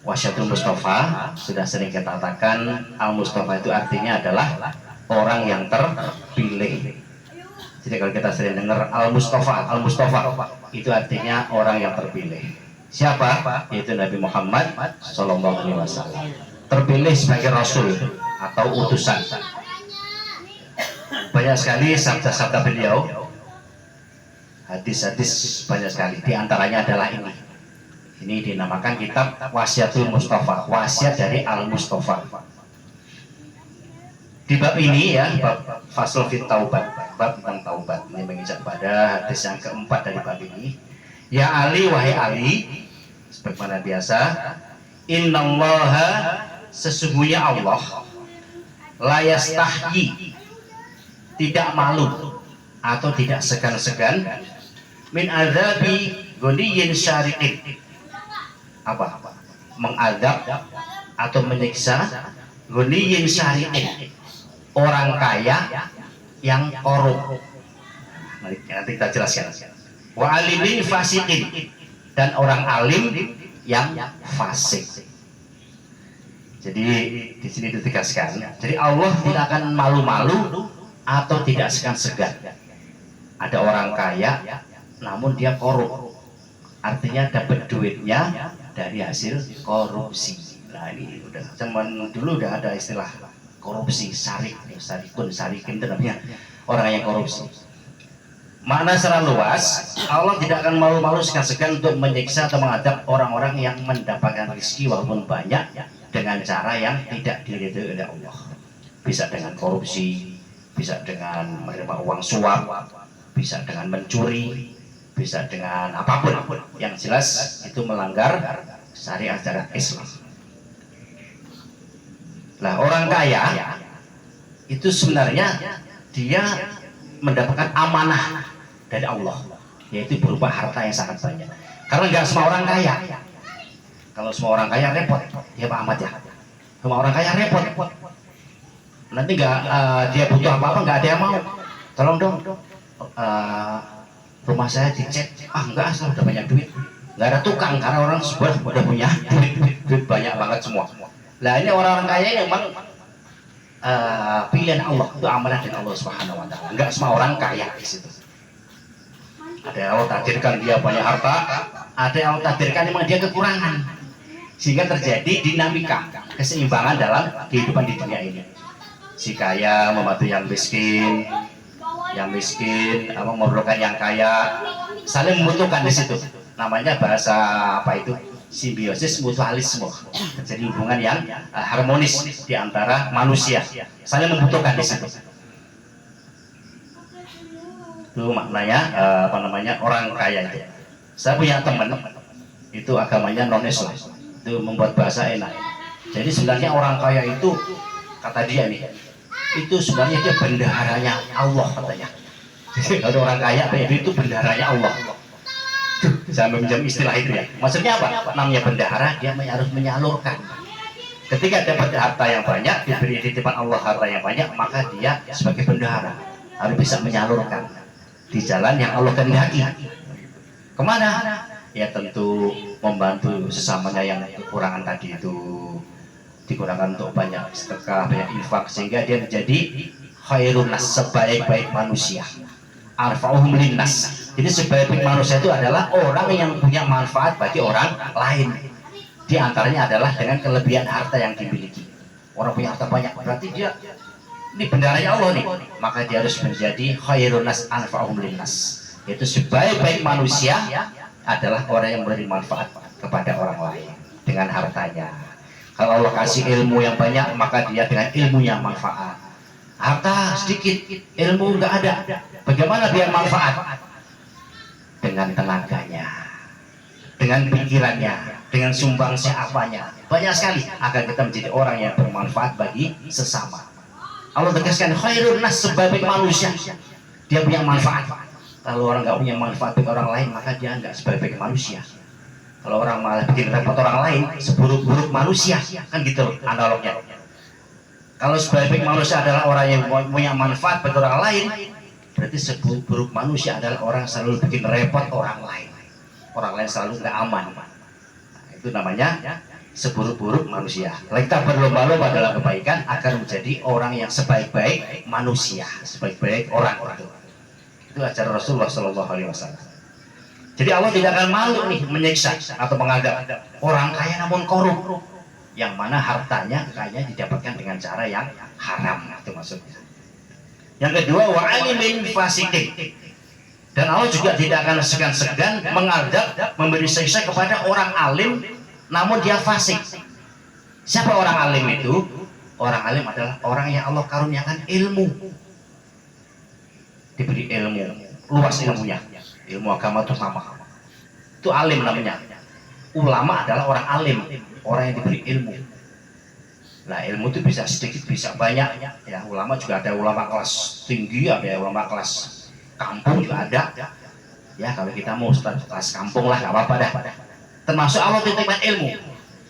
Wasyatul Mustafa sudah sering kita katakan, Al Mustafa itu artinya adalah orang yang terpilih. Jadi kalau kita sering dengar Al Mustafa itu artinya orang yang terpilih. Siapa? Yaitu Nabi Muhammad SAW, terpilih sebagai Rasul atau utusan. Banyak sekali sabda-sabda beliau, hadis-hadis banyak sekali. Di antaranya adalah ini. Ini dinamakan kitab Wasyatul Mustafa, wasiat dari Al Mustafa. Di bab ini ya, bab fasl fit taubat, bab tentang taubat, ini menginjak pada hadis yang keempat dari bab ini. Ya Ali, wahai Ali, sebagaimana biasa, innallaha, sesungguhnya Allah, la yastahyi, tidak malu atau tidak segan-segan, min adzabi ghaniyin syari'in, apa? Mengadab atau menyiksa ghaniyin syari'in, orang kaya yang korup. Nanti kita jelaskan. Wa alimin fasikin, dan orang alim yang fasik. Jadi di sini ditegaskan. Jadi Allah tidak akan malu-malu atau tidak segan-segan. Ada orang kaya, namun dia korup. Artinya dapat duitnya dari hasil korupsi. Nah ini udah zaman dulu udah ada istilah korupsi, sarikin itu namanya orang yang korupsi. Makna secara luas, Allah tidak akan malu-malu segan-segan untuk menyiksa atau mengadab orang-orang yang mendapatkan rezeki walaupun banyak dengan cara yang tidak diridhoi oleh Allah. Bisa dengan korupsi, bisa dengan menerima uang suap, bisa dengan mencuri, bisa dengan apapun. Yang jelas itu melanggar syariat Islam. Nah, orang kaya itu sebenarnya dia mendapatkan amanah dari Allah, yaitu berupa harta yang sangat banyak. Karena nggak semua orang kaya. Kalau semua orang kaya repot, ya Pak Ahmad ya. Semua orang kaya repot. Nanti nggak dia butuh apa-apa nggak ada yang mau. Tolong dong, rumah saya dicet. Enggak, saya udah banyak duit. Nggak ada tukang karena orang sebuah udah punya duit banyak banget semua. Nah ini orang-orang kaya yang memang pilihan Allah, itu amanah dari Allah Subhanahu Wa Taala. Nggak semua orang kaya di situ. Ada yang Allah takdirkan dia banyak harta, ada yang Allah takdirkan memang dia kekurangan, sehingga terjadi dinamika keseimbangan dalam kehidupan di dunia ini. Si kaya membantu yang miskin memerlukan yang kaya, saling membutuhkan di situ. Namanya bahasa apa itu? Simbiosis mutualisme. Jadi hubungan yang harmonis di antara manusia, saling membutuhkan di situ. Itu maknanya orang kaya itu. Saya punya teman itu agamanya non Islam, itu membuat bahasa enak. Jadi sebenarnya orang kaya itu, kata dia nih, itu sebenarnya dia bendaharanya Allah katanya. Jadi kalau orang kaya itu bendaharanya Allah. Saya meminjam istilah itu ya. Maksudnya apa? Namanya bendahara, dia harus menyalurkan. Ketika dapat harta yang banyak, diberi titipan Allah harta yang banyak, maka dia sebagai bendahara harus bisa menyalurkan di jalan yang Allah kehendaki. Kemana? Ya tentu membantu sesamanya yang kekurangan tadi itu, digunakan untuk banyak sedekah, banyak infak, sehingga dia menjadi khairun nas, sebaik-baik manusia. Arfa'uhum linnas. Jadi sebaik-baik manusia itu adalah orang yang punya manfaat bagi orang lain. Di antaranya adalah dengan kelebihan harta yang dimiliki. Orang punya harta banyak, berarti dia ini bendaharanya Allah nih, maka dia harus menjadi khairun nas anfa'uhum linnas. Yaitu sebaik-baik manusia adalah orang yang memberi manfaat kepada orang lain dengan hartanya. Kalau Allah kasih ilmu yang banyak, maka dia dengan ilmunya manfaat. Harta sedikit, ilmu nggak ada, bagaimana dia manfaat? Dengan tenaganya, dengan pikirannya, dengan sumbangsi apanya, banyak sekali agar kita menjadi orang yang bermanfaat bagi sesama. Allah tegaskan khairun nas, sebaik manusia, dia punya manfaat. Kalau orang nggak punya manfaat bagi orang lain, maka dia nggak sebaik manusia. Kalau orang malah bikin repot orang lain, seburuk-buruk manusia, kan gitu analognya. Kalau sebaik manusia adalah orang yang punya manfaat bagi orang lain, berarti seburuk manusia adalah orang yang selalu bikin repot orang lain. Orang lain selalu nggak aman. Nah, itu namanya seburuk-buruk manusia. Kita berlomba-lomba dalam kebaikan agar menjadi orang yang sebaik-baik manusia, sebaik-baik orang itu. Itu ajaran Rasulullah Shallallahu Alaihi Wasallam. Jadi Allah tidak akan malu nih menyiksa atau menganggap orang kaya namun korup, yang mana hartanya kayaknya didapatkan dengan cara yang haram, itu maksudnya. Yang kedua, wa alimin fasikin. Dan Allah juga tidak akan segan-segan mengadab, memberi siksa kepada orang alim namun dia fasik. Siapa orang alim itu? Orang alim adalah orang yang Allah karuniakan ilmu, diberi ilmu, luas ilmunya, ilmu agama terutama. Itu alim namanya. Ulama adalah orang alim, orang yang diberi ilmu. Nah, ilmu itu bisa sedikit bisa banyak ya. Ulama juga ada ulama kelas tinggi, ada ulama kelas kampung juga ada ya. Kalau kita mau kelas kampung lah, nggak apa-apa dah. Termasuk Allah titipkan ilmu,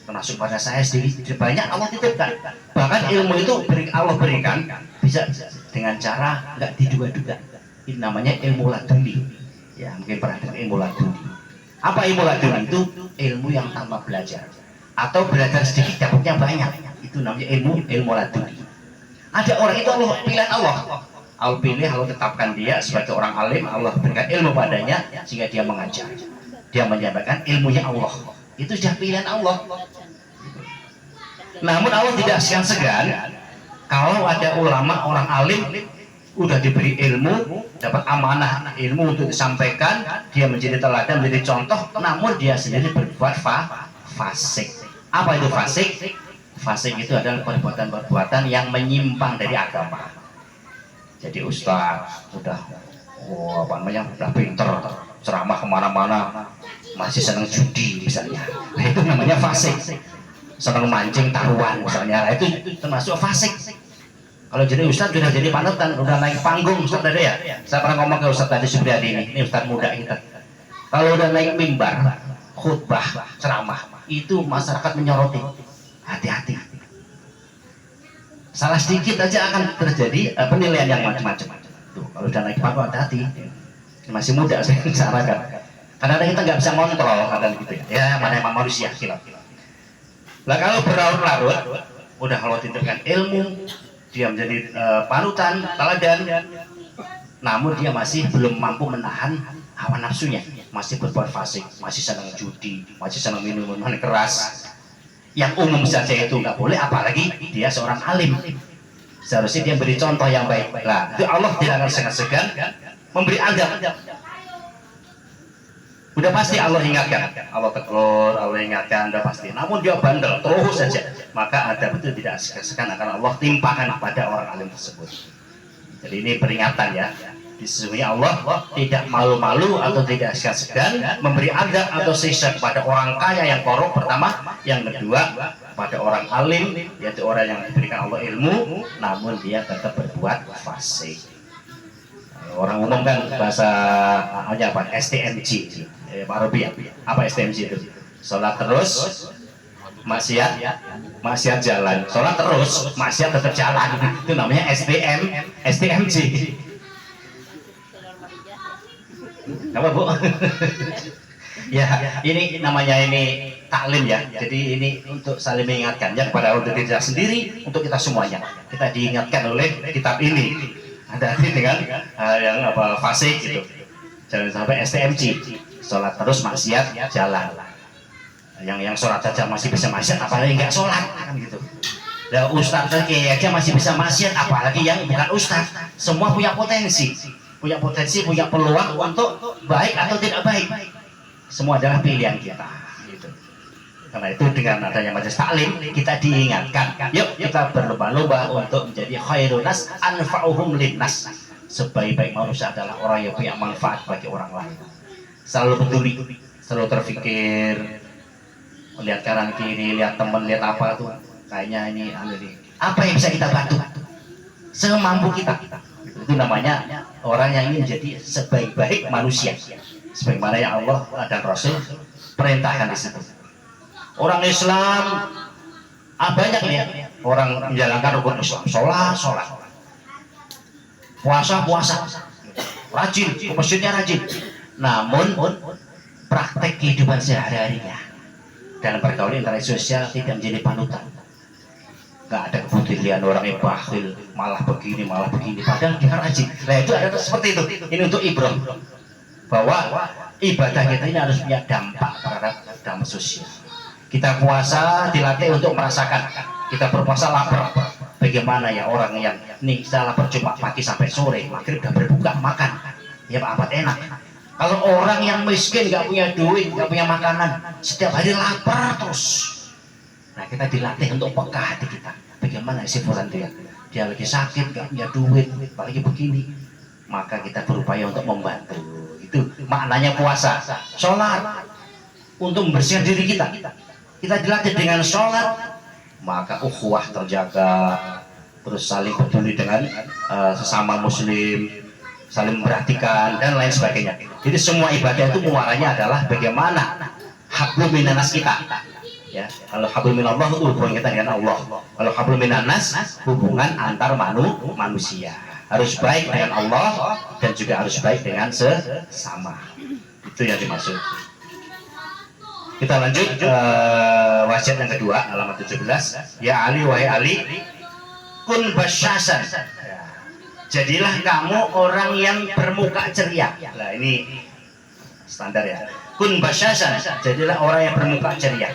termasuk pada saya sendiri banyak Allah titipkan. Bahkan ilmu itu Allah berikan bisa dengan cara nggak diduga-duga. Ini namanya ilmu laduni ya. Mungkin pernah dengar ilmu laduni. Apa ilmu laduni? Itu ilmu yang tanpa belajar atau belajar sedikit dapatnya banyak. Itu namanya ilmu laduni. Ada orang itu Allah pilihan Allah pilih, Allah tetapkan dia sebagai orang alim, Allah berikan ilmu padanya sehingga dia mengajar, dia menyampaikan ilmunya Allah. Itu sudah pilihan Allah. Namun Allah tidak segan-segan kalau ada ulama, orang alim udah diberi ilmu, dapat amanah ilmu untuk disampaikan, dia menjadi teladan, menjadi contoh, namun dia sendiri berbuat fasik. Apa itu fasik? Fasik itu adalah perbuatan-perbuatan yang menyimpang dari agama. Jadi ustaz udah udah pinter, ceramah kemana-mana, masih senang judi misalnya. Nah, itu namanya fasik. Senang mancing taruhan misalnya, nah, itu termasuk fasik. Kalau jadi ustaz sudah jadi panutan, udah naik panggung ustaz tadi ya. Saya pernah ngomong ke ustaz tadi Supriyadi ini ustaz muda kita. Kalau udah naik mimbar, khutbah, ceramah, itu masyarakat menyoroti. Hati-hati. Salah sedikit aja akan terjadi penilaian yang macam-macam. Tuh, kalau udah naik panggung hati-hati. Masih muda saya sarankan. Karena kita nggak bisa kontrol kadang gitu ya. Ya mana emang manusia khilaf. Nah kalau berlarut-larut, udah kalau titipkan ilmu, dia menjadi panutan, teladan, namun dia masih belum mampu menahan hawa nafsunya, masih berbuat fasik, masih senang judi, masih senang minuman keras. Yang umum saja itu nggak boleh, apalagi dia seorang alim. Seharusnya dia beri contoh yang baik. Nah, itu Allah tidak akan segan-segan memberi adab. Udah pasti Allah ingatkan, Allah tegur, Allah ingatkan, udah pasti. Namun dia bandel terus saja, maka adab itu tidak segan-segan akan Allah timpakan pada orang alim tersebut. Jadi ini peringatan ya. Sesungguhnya Allah tidak malu-malu atau tidak segan-segan memberi adab atau siksa kepada orang kaya yang korup pertama, yang kedua pada orang alim, yaitu orang yang diberikan Allah ilmu namun dia tetap berbuat fasik. Orang umum kan bahasa apa STMJ, Pak Robi ya. Apa STMJ itu? Sholat terus, maksiat jalan. Sholat terus, maksiat tetap jalan. Itu namanya STMJ. Apa Bu? Ya, ini namanya ini taklim ya. Jadi ini untuk saling mengingatkan ya kepada diri kita sendiri, untuk kita semuanya. Kita diingatkan oleh kitab ini. Hati-hati dengan yang apa fasik gitu. Jangan sampai STMJ. Sholat terus maksiat jalan. Yang sholat saja masih bisa maksiat, apalagi nggak sholat kan gitu. Nah, ustaz aja masih bisa maksiat, apalagi yang bukan ustaz. Semua punya potensi, punya peluang untuk baik atau tidak baik. Semua adalah pilihan kita. Gitu. Karena itu dengan adanya majelis taklim kita diingatkan, yuk kita berlomba-lomba untuk menjadi khairun nas anfa'uhum linnas. Sebaik-baik manusia adalah orang yang punya manfaat bagi orang lain. Selalu peduli, selalu terpikir, melihat kanan kiri, lihat teman, lihat apa tuh, kayaknya ini apa yang bisa kita bantu semampu kita. Itu namanya orang yang ingin menjadi sebaik-baik manusia, sebagaimana yang Allah dan Rasul perintahkan di situ. Orang Islam banyak ya orang menjalankan rukun Islam, sholat, puasa, rajin, ke masjidnya rajin. Namun praktek kehidupan sehari-harinya dan pergaulan interaksi sosial tidak menjadi panutan. Nggak ada kebutuhan orang yang bakhil, malah begini, padahal dia rajin. Nah itu ada seperti itu. Ini untuk ibrah bahwa ibadah kita ini harus punya dampak terhadap dampak sosial. Kita puasa dilatih untuk merasakan. Kita berpuasa lapar. Bagaimana ya orang yang nih kita lapar cuma pagi sampai sore, maghrib udah berbuka makan, ya amat enak. Kalau orang yang miskin nggak punya duit, nggak punya makanan, setiap hari lapar terus. Nah kita dilatih untuk peka hati kita. Bagaimana si fulan dia lagi sakit, nggak punya duit, apalagi begini. Maka kita berupaya untuk membantu. Itu maknanya puasa. Sholat untuk membersihkan diri kita. Kita dilatih dengan sholat, maka ukhuwah terjaga. Terus saling peduli dengan sesama muslim, saling memperhatikan dan lain sebagainya. Jadi semua ibadah itu muaranya adalah bagaimana hablum minanas kita. Ya, kalau hablum minallah itu hubungan kita dengan Allah. Kalau hablum minanas hubungan antar manusia. Harus baik dengan Allah dan juga harus baik dengan sesama. Itu yang dimaksud. Kita lanjut wasiat yang kedua, halaman 17. Ya Ali, wahai Ali, kun basyasan. Jadilah kamu orang yang bermuka ceria. Nah ini standar ya. Kun basyasan. Jadilah orang yang bermuka ceria.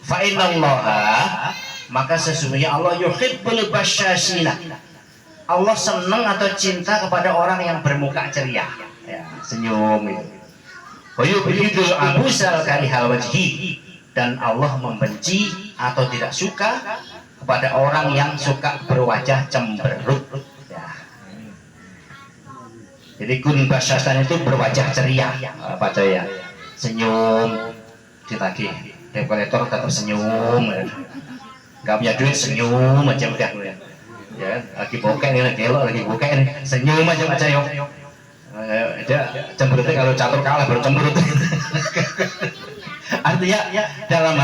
Fa innallaha, maka sesungguhnya Allah yuhibbul basyasina. Allah senang atau cinta kepada orang yang bermuka ceria, ya, senyum itu. Wa yubghidul abusal karihal wajhi, dan Allah membenci atau tidak suka kepada orang yang suka berwajah cemberut. Ya. Jadi kun basyasan itu berwajah ceria, baca ya, senyum, ditagih. Dekorator tetap senyum, nggak punya duit senyum aja udah, ya lagi bokeh nih, lagi bokeh nih, senyum aja yuk. Dia cemberutnya kalau catur kalah baru cemberut. Artinya dalam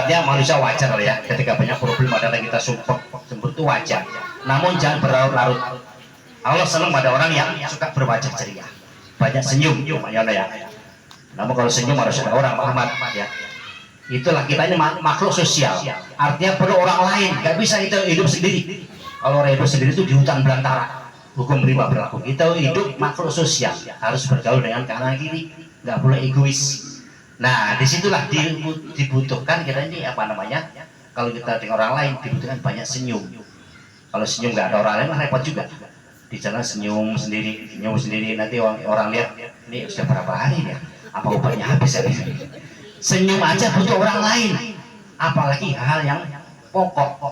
dia manusia wajar ya, ketika banyak problem adalah kita support cemberut itu wajar. Namun jangan berlarut-larut. Allah senang pada orang yang suka berwajah ceria, banyak senyum, ya. Namun kalau senyum harus ada orang Muhammad ya. Itulah kita ini makhluk sosial, artinya perlu orang lain, nggak bisa kita hidup sendiri. Kalau orang hidup sendiri itu di hutan belantara, hukum rimba berlaku. Kita hidup makhluk sosial, harus bergaul dengan kanan kiri, nggak boleh egois. Nah disitulah dibutuhkan kita ini apa namanya, kalau kita dengan orang lain dibutuhkan banyak senyum. Kalau senyum nggak ada orang lain repot juga, di jalan senyum sendiri nanti orang lihat ini sudah berapa hari ya, apa obatnya habis ya. Senyum aja butuh orang lain, apalagi hal yang pokok,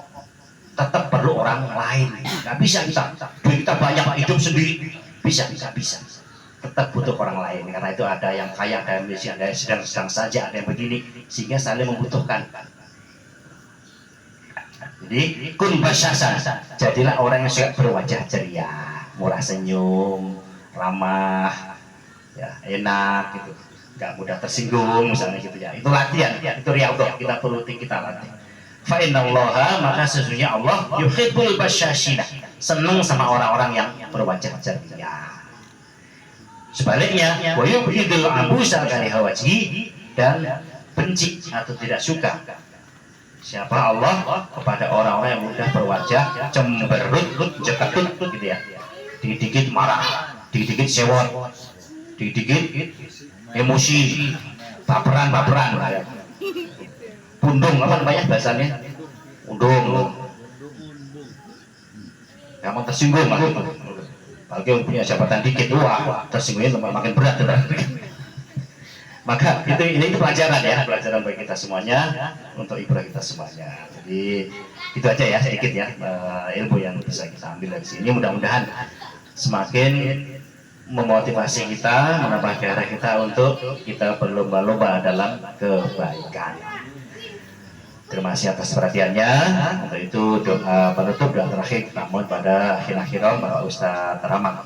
tetap perlu orang lain. Nggak bisa kita banyak hidup sendiri, bisa, tetap butuh orang lain. Karena itu ada yang kaya, ada yang miskin, ada yang sedang saja, ada yang begini, sehingga saling membutuhkan. Jadi kun basyasan, jadilah orang yang suka berwajah ceria, murah senyum, ramah, ya enak gitu. Nggak mudah tersinggung misalnya gitu ya. Itu latihan, itu riyadhah, kita perlu kita latih. Fa innallaha, maka sesungguhnya Allah yuhibbul basyashina, senang sama orang-orang yang berwajah ceria. Sebaliknya wa yubghidul abusa karihal wajhi, dan benci atau tidak suka siapa Allah kepada orang-orang yang mudah berwajah cemberut, jeketut gitu ya. Dikit-dikit marah, dikit-dikit sewot, dikit-dikit emosi, baperan, pundung apa namanya bahasanya, pundung, gampang tersinggung lah. Apalagi yang punya jabatan dikit, wah tersinggungnya makin berat. Maka ini pelajaran ya, pelajaran bagi kita semuanya, untuk ibadah kita semuanya. Jadi itu aja ya, sedikit ya ilmu yang bisa kita ambil dari sini. Mudah-mudahan semakin memotivasi kita, menambah gairah kita untuk kita berlomba-lomba dalam kebaikan. Terima kasih atas perhatiannya. Untuk itu doa penutup, doa terakhir namun pada akhir-akhir Bapak Ustadz Ramang.